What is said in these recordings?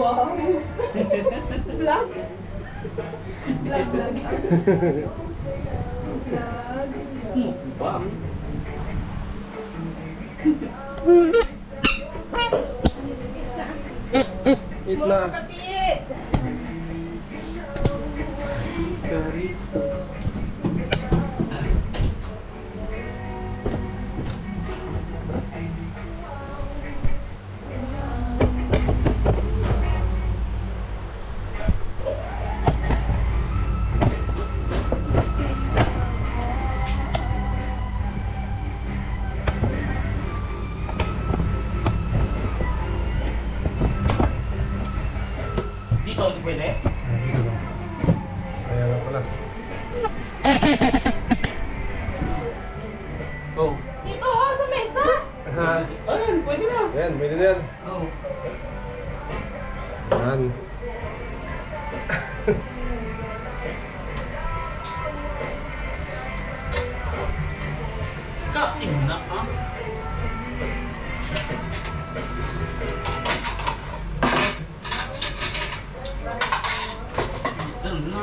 Wow! Vlog? Vlog. Bang. Eat na. Kapatid! Karito. Dito, hindi pwede? Dito lang. Kaya lang pala. Oh. Dito, oh, sa mesa! Ha? Ayan, pwede na. Yan, pwede na yan. Oh. Yan. Kain na, ah. Ito na.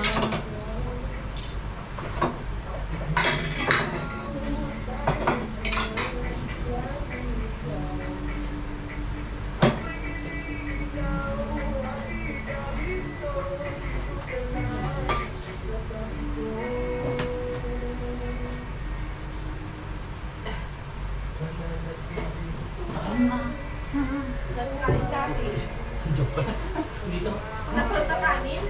Kain-kain. Joke pa. Dito. Napunta kanin?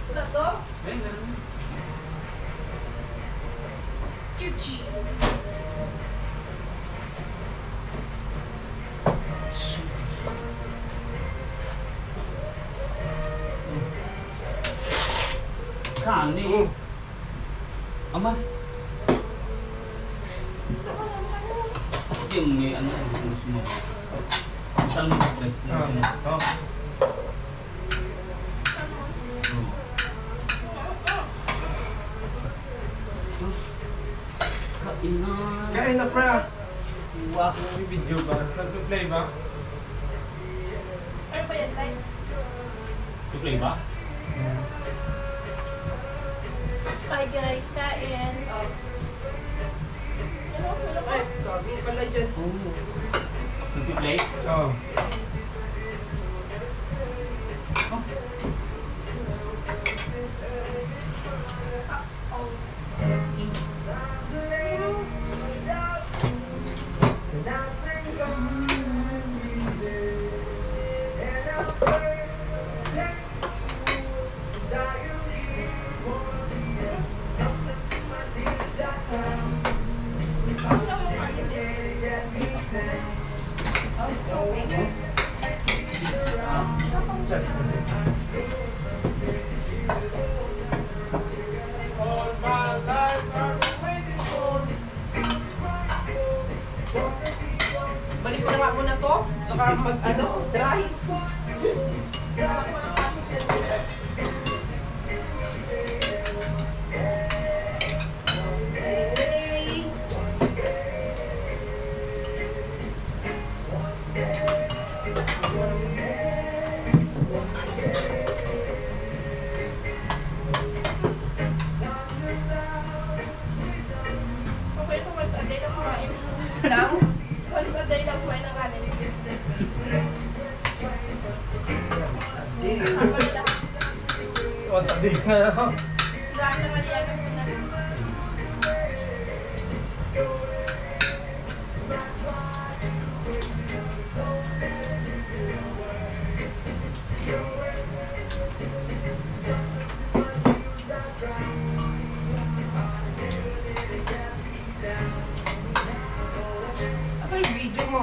Wala to? Ayun, ganun. Chuchi. Kanin. Ama. Yung may ano, gusto mo. Isang mo pre. Oh. Kain na. Kain na, pre. Wow. May video ba? Nag-play ba? Ano ba yan, Tay? I-play ba? Hi guys, kain. Ano? Ay, sabi pala dyan. Oo. Nag-play? Oo. Oh. Balik ko na nga muna to. Baka mag-ano, dry. Okay. Okay, so once a day lang kumain. Lang? Once a day lang kumain ng kanin. What's up, di ka na? Dahil naman yan ang muna. Asa yung video mo?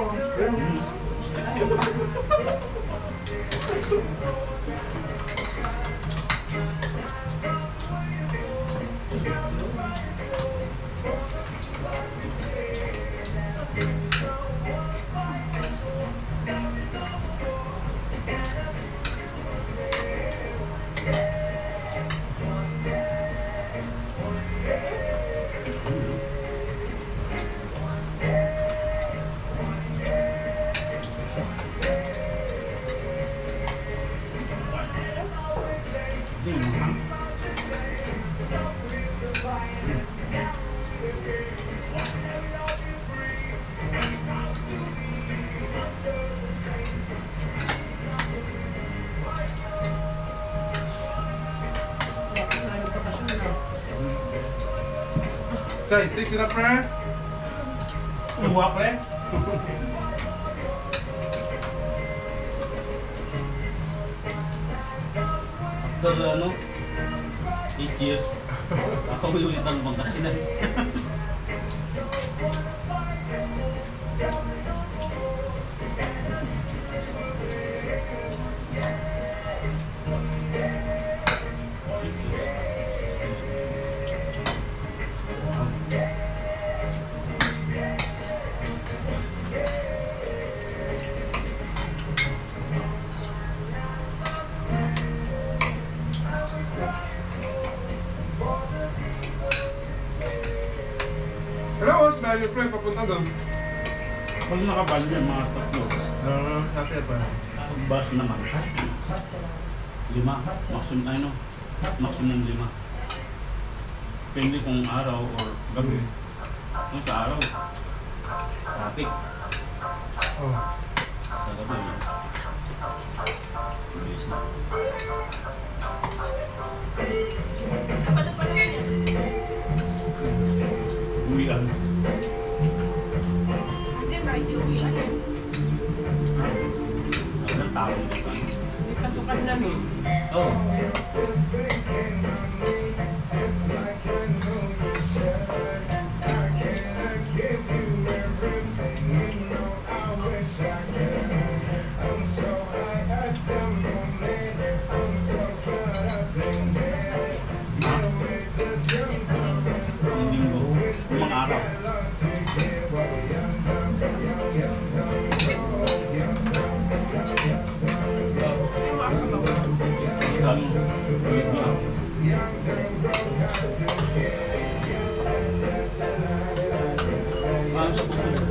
Excited ka na, pre? Tuwa, pre. After, 8 years, ako ulit ang Pangasinan. Hello, what's value, pre? Papunta doon. Pag nakabali yan, mga tatlo. Happy pa. Pag bus naman, 5. Maximum, maximum 5. Depende kung araw or gabi. Kung sa araw, traffic. Oh. Sa gabi, bilis na. Kapano pa naman yan? Uwian. Hindi, Friday uwian yan. Ang tao dito. May pasukan namin. Oh. Yung linggo, yung mga araw. May mga sabaw. Ganun, ulit na. Sa pupunta.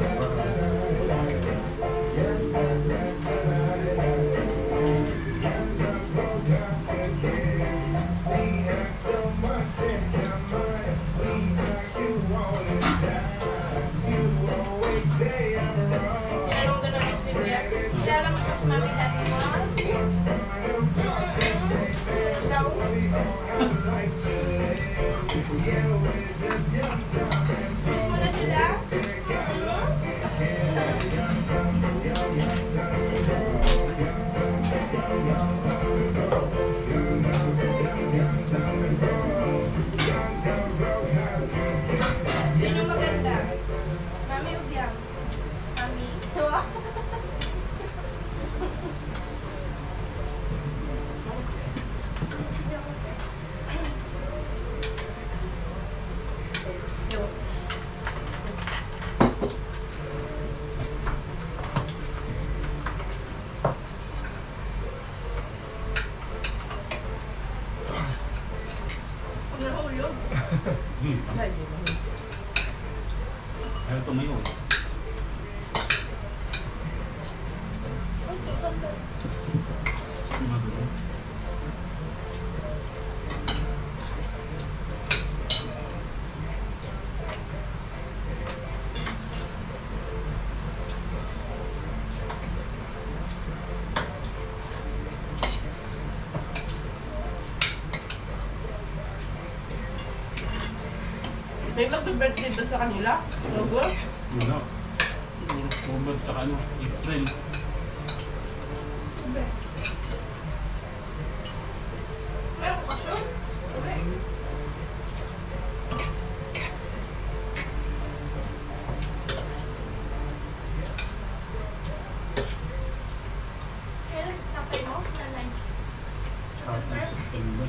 Meron ka na Muslim yan. Kaya lang mas mami dati mo. Ikaw? Miss mo na sila? Sino maganda? Mami o Biang? Mami? Kung nahulog. Ayaw tumayo. Magulo. May mag-birthday ba sa kanila? August? Wala. Robert sa April. Meron ko siya? Okay. Kailan tatay mo? Nanay? Start ng September.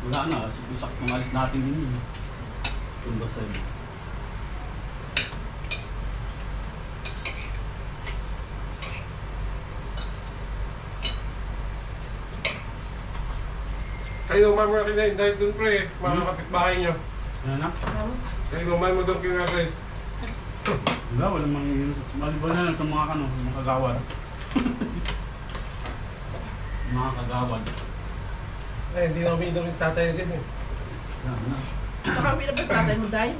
Wala na. Sakto ng alis natin din yun. September 7. Kayo naman mo kinain dahil doon, pre. Mga kapitbahay nyo. Ano na? Kayo naman mo doon kina guys. Wala. Walang maliban na lang sa mga mga kagawad. Mga kagawad. Eh, hindi na umiinom yung tatay din eh. Ano na? Baka may na ba tatay mo, Day?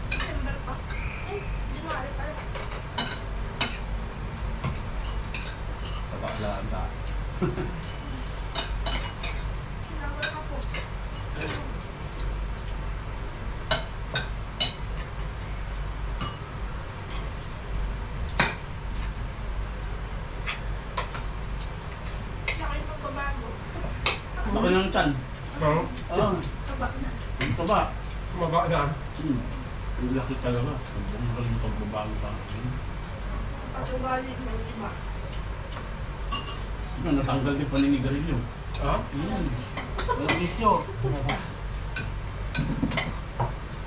December pa. January pa. Tabaklaan sa Sinawal ka po. Taba na. Ang laki talaga. Ang magaling pagbabago sa akin. At ugali ng iba. Natanggal din paninigarilyo. Ha? Walang isyo.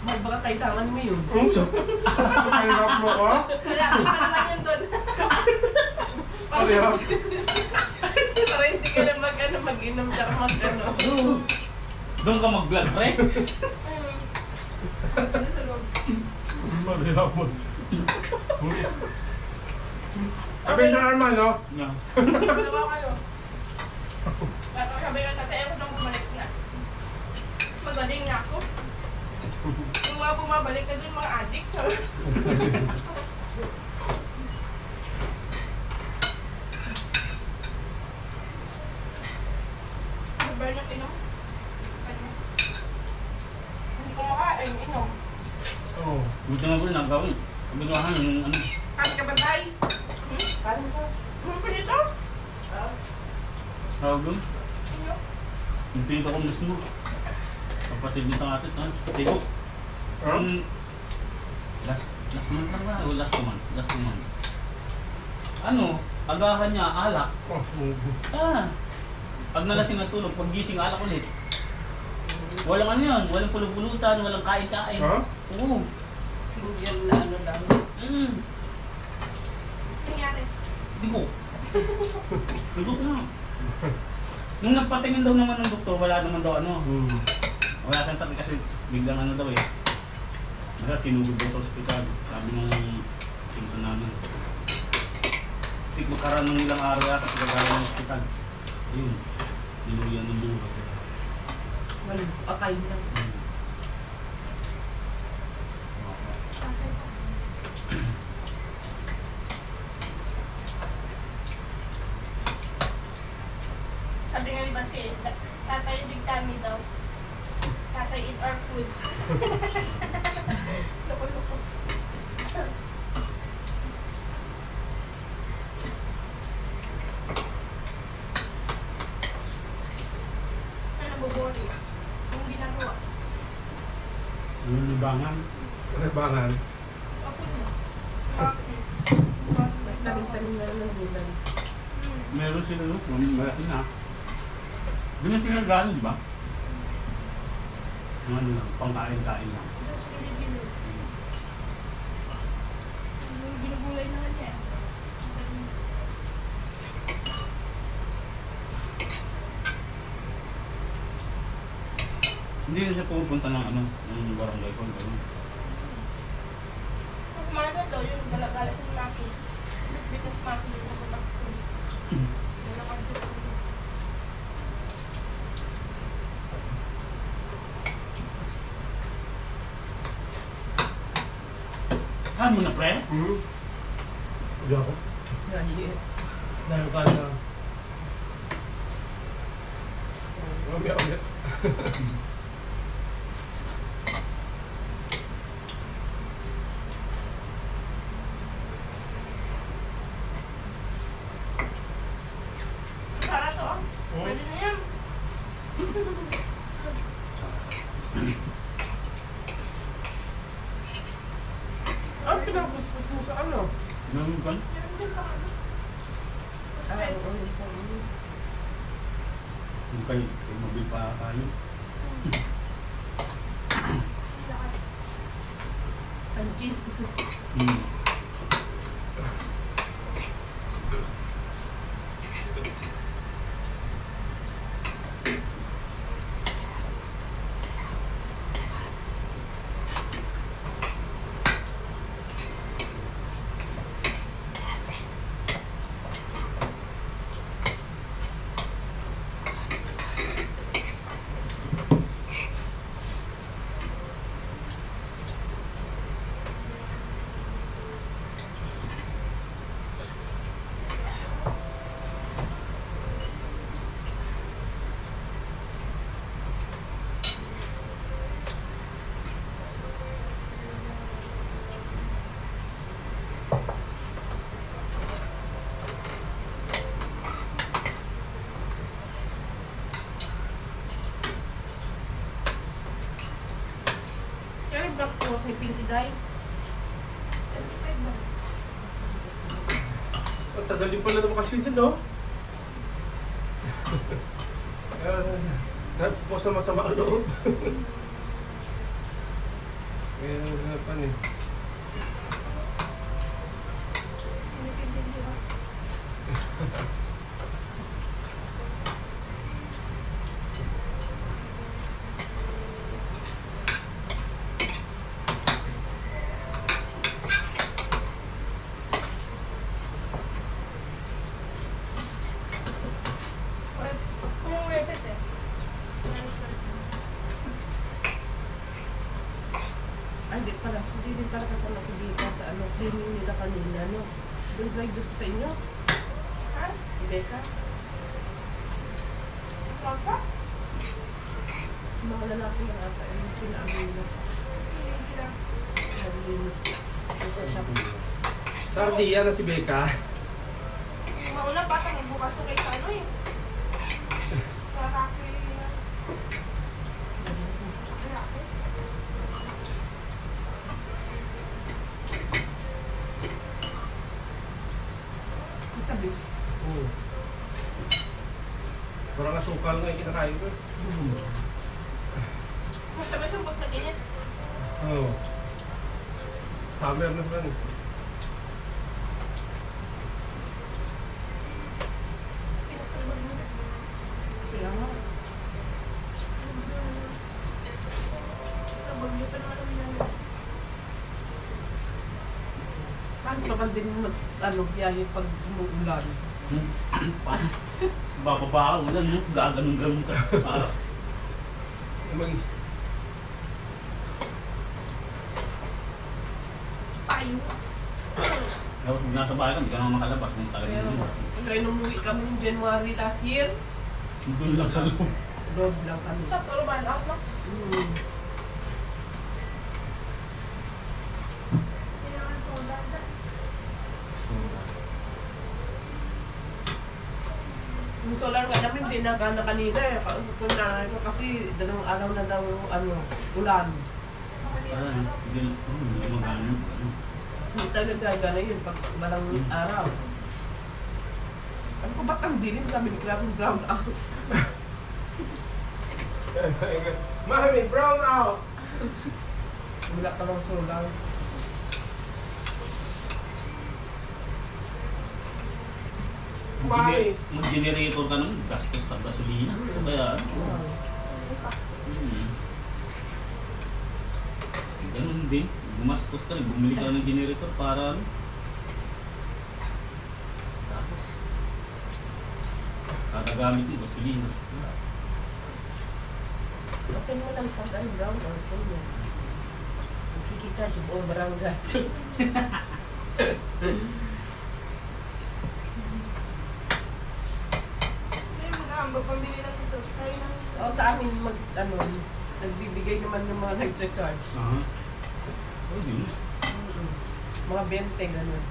May baka kailangan mo yun. Kahirap mo ko? Wala ka naman yun doon. Kahirap. Para hindi ka na mag-inom tsaka mag-ano. Doon ka mag-vlog, pre? Ano sa loob? Mahirap mo. Sabi sa Arman, no? Yeah. Dalawa kayo. Sabi ng tatay ako nang bumalik na. Magaling na ako. Yung mga bumabalik na doon mga addict. Ano ba yung inom? Hindi ko makain, inom. Oo. Buti nga po rin ang gawin. Kabagahan yung ano. Kami ka ba tayo? Parang ka. Ano pa dito? Tawag doon. Ano? Yung tito ko mismo. Kapatid nito atit, ha? Tigo. Ha? Last month lang ba? O last 2 months? Last 2 months. Ano? Agahan niya, alak. Oh, Pag nalasing na tulog, pag gising, alak ulit. Walang ano yan, walang pulupulutan, walang kain-kain. Ha? Oo. Single na ano lang. Nangyari? Digo. Digo na. Nung nagpatingin daw naman ng doktor, wala naman daw ano. Wala siyang sakit kasi biglang ano daw eh. Nasa sinugod daw sa ospital. Sabi ng pinsan namin. Kasi magkaroon ng ilang araw yata sa gagawin ng ospital. Ayun. Niluyan ng buhay. Akay lang. Sabi nga ni Basti, tatay big tummy daw. Tatay eat our foods. Loko-loko. Ano naboboring? Yung ginagawa. Yung libangan. Rebangan. Ako na. Bakit? Bakit? Tanim-tanim na lang ng gulay. Meron sila no? Malaki na. Doon na sila galing, di ba? Yung ano lang, pangkain-kain lang. Ginugulay na niya. Hindi na siya pupunta ng ano, ng barangay ko. Gano'n. Mas maga daw yung galagala sa Maki. Because Maki yung napunta sa school. Saan mo na, pre? Hindi ako. Grabe. Dahil ka na. Mamaya ulit. Sarap to. Pwede na yan. Ang pinapuspos mo sa ano? Ganun ka? Ay, ulit po. Kung kayo, mabil pa kayo. Ang cheese. Day? 25 ba? Ang tagal din pala ng bakasyon dyan, no? Kaya, po sa masama ang loob. Kaya nagagapan eh. Hindi ba? Kung Webes eh. Ay, hindi pala. Hindi din pala kasama si Bika sa ano, cleaning nila kanina, no? Doon drive dito sa inyo. Ha? Beka, Papa? mga lalaki lang ata yung pinaamin na Hindi lang. naglinis doon sa shop. Sardiya na si Becca. Mauna pa ito magbukas ko kay ano eh. Lalaki. Lalaki. Tabi. Oo. Parang asukal nga yung kinakain ko. Masama siyang pagkaginit. Oo. Summer na ba? Pinastambag mo na. Kaya nga. Nabagyo pa naman namin namin. Paano ka ba din mag, ano, biyahe pag umuulan? Bababa ka, ulan, no? Gaganong-ganong ka. Parang, Mag... Payo. dapat kung nasa bahay ka, hindi ka naman makalabas. Nung tagal Pero, yun. kaya nung umuwi kami ng January last year, Doon lang sa loob. road lang kami. Sa toro ba out na? Hmm. Kailangan ko dada. Yung solar nga namin, hindi nagana kanina eh. Kung nanay ko kasi, dalawang araw na daw, ano, ulan. Hindi magano. Hindi talaga gagana yun pag walang araw. Ano ko ba't ang dilim? Sabi ni Kraven, brown out. Mami, brown out! Wala ka ng solar. Mami! Mag-generator ka naman, gastos sa gasolina. Kaya, Wow. ganun din. Gumastos ka rin, bumili ka ng generator para ano. Tapos, kada gamit mo, gasolina. Okay mo lang pag ano, brown out ko mo. Kikita sa buong barangay. May mag-aambag pambili ng iso. Tayo ng... O sa amin, mag, ano, nagbibigay naman ng mga nagcha-charge. Aha. Oh, yun. Mm-mm. Mga 20, gano'n.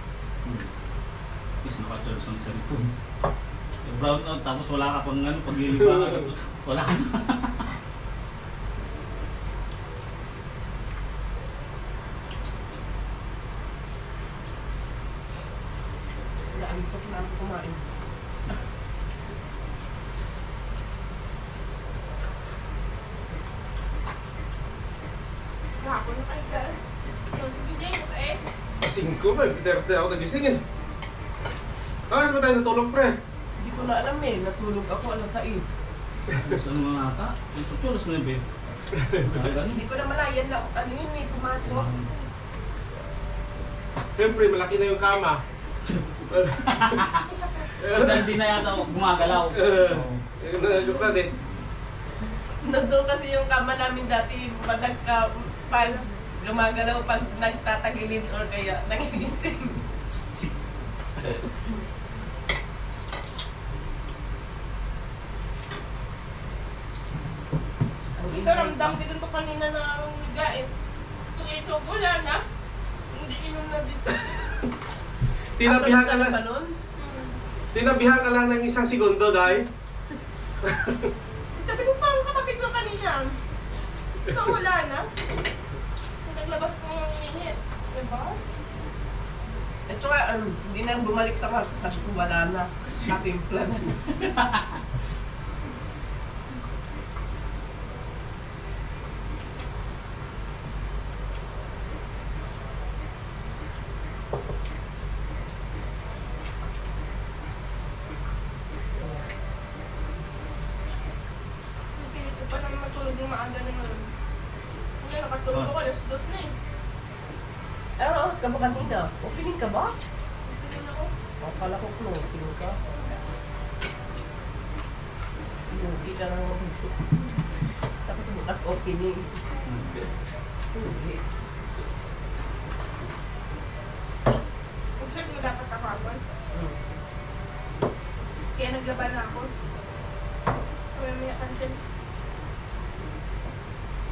At least naka-charge ang cellphone. Yung brown out, tapos wala ka pang ano, pag-iiba ka. Wala ka na. Naantos na ako kumain. Sa hapon na kayo girl. Yung gising mo sa S. Kasing ko ba? Derte ako nagising eh. Alas ba tayo natulog, pre? Hindi ko na alam eh, natulog ako alas 6. Tapos ano nga ata? Yung sutulos mo yun, babe. Ay, ano? Hindi ko na malayan na ano yun eh, pumasok. Siyempre, malaki na yung kama. Dahil di na yata gumagalaw. Oo. Naglukan eh. Nandun kasi yung kama namin dati, pag gumagalaw pag nagtatagilid or kaya nagigising. Ito ramdam din ito kanina na ang liga eh. Kung ito wala na. Hindi inom na dito. Tinabihan ka Ano lang. ba nun? Tinabihan ka lang ng isang segundo, dahil. Sabi ko parang katabi ko kanina. Ito wala na. Naglabas ko yung hindi na bumalik sa kwarto. Sabi ko, wala na. Natimpla na. Pilit ko pa naman matulog yung maaga na naman. Hindi, nakatulog ako, alas 2 na eh. Anong oras ka ba kanina? Opening ka ba? Hindi na ako. Akala ko closing ka. Hindi ka na naman. Tapos bukas opening. Hindi. Kung saan mo dapat ako abon. Hmm. Kaya naglaban na ako. May cancel.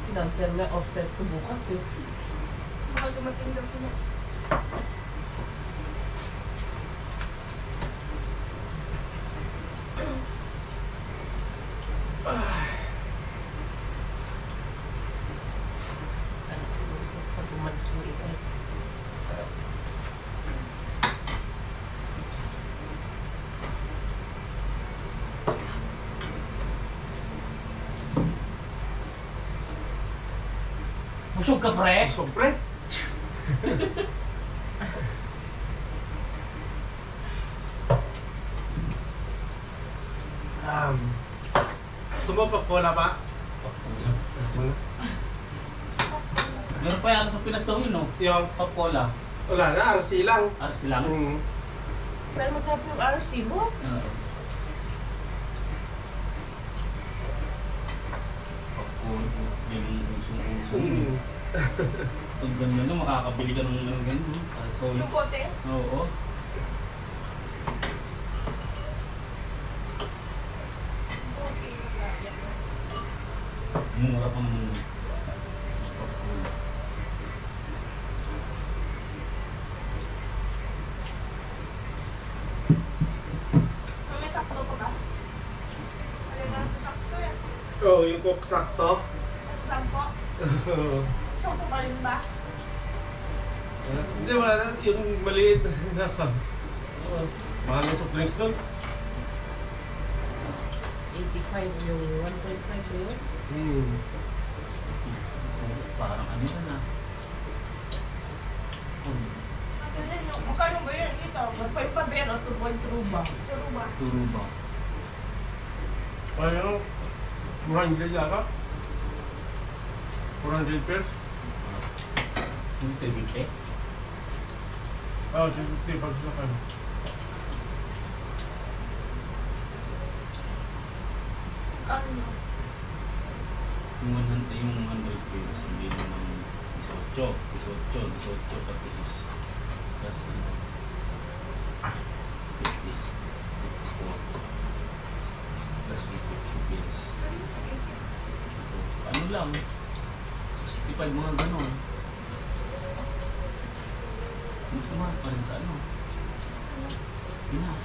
Kinantel na after ko bukas eh. Baka dumating daw siya. Pag umalis mo isa. Busog ka, pre? Busog, pre. Sumabak ko, wala pa? Meron pa yata sa Pinas daw yun, no? Yung, Pop-cola. wala na, RC lang. Aras lang. Pero masarap yung RC mo. Pop-cola. Yung usong-usong. Ang ganda na, makakabili ka ng ganun. So, Yung kote. oo. Mura pa naman. Pop-cola. May sakto pa ba? Ano na, sakto yan. Oo, yung coke sakto. Sampo. Sampo pa rin ba? Hindi, wala na. Yung maliit na mahal na soft drinks doon. 85 yung 1.5 yun. Parang ano yan ah. Magkano ba yan? Ito. 1.5 ba yan o 2.2 ba? Turo ba? Turo ba? Ano? 200 yata? 400 pesos? Yung tibite? Oo, 50 pag sa Ano? Yung 100 pesos, hindi naman 18 tapos plus ano, 50 plus 50 pesos. Ano lang, 65 mga ganon. Mas mahal pa rin sa ano. Pinas.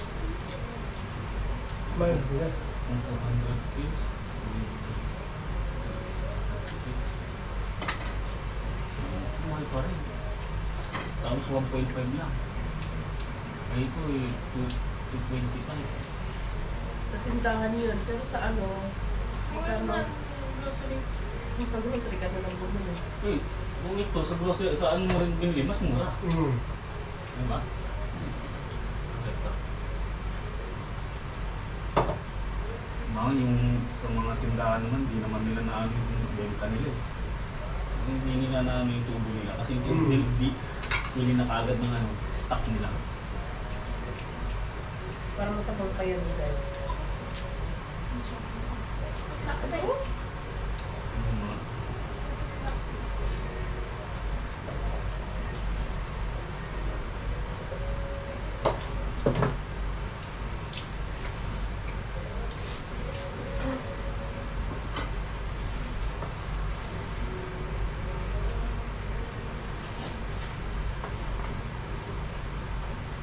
Mahal, yes. Kung 400 pesos, mahal pa rin. Tapos 1.5 lang. Ay ito eh, 225. Sa tindahan yun. Pero sa ano, magkano? Grocery. Kung sa grocery ka na lang bumili. Eh, kung ito, sa grocery, saan mo rin binili, mas mura. Diba? Ito. Mga yung sa mga tindahan naman, di naman nila naano yung benta nila eh. Hindi nila naano yung tubo nila. Kasi yung tubo nila, hindi na kaagad ng ano, stock nila. Para matabang pa yan guys. Nakatay mo? Yung mga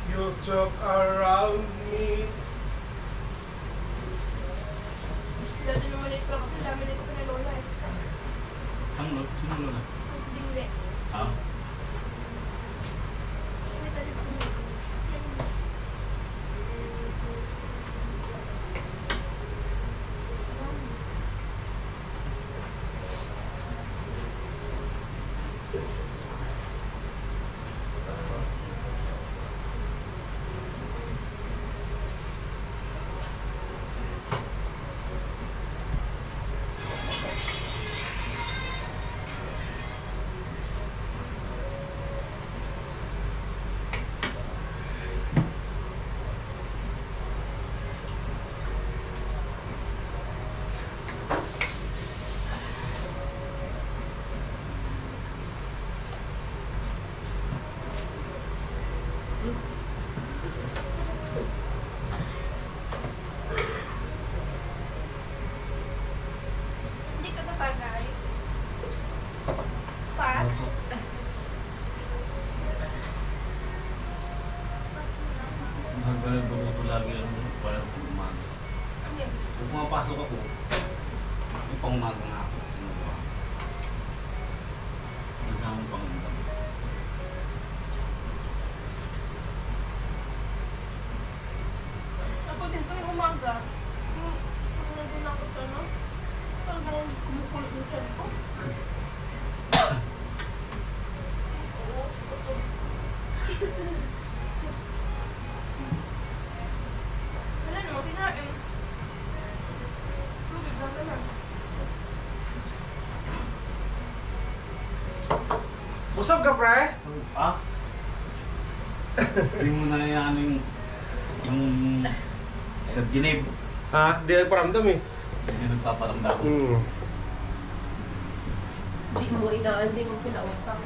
You joke around me. Dati naman ito kasi dami nito pa na lola eh. sino lola? Kasi dingle. Ah, May tali pa kami. lagi lang wala pang umaga. Ano yan? Kung pumapasok ako, may pang umaga nga ako. Nasama pang umaga. Ako din to yung umaga. Yung nandun ako sa ano, talagang kumukulot yung tiyan ko. Oo, ito. Wala naman, kinain. Tubig lang naman. Busog ka, pre? Ah? Hindi mo na ano yung Sir Geneve. Ha? Di ay paramdam eh. Hindi nagpaparamdam. Hindi mo inaan, hindi mo pinautang.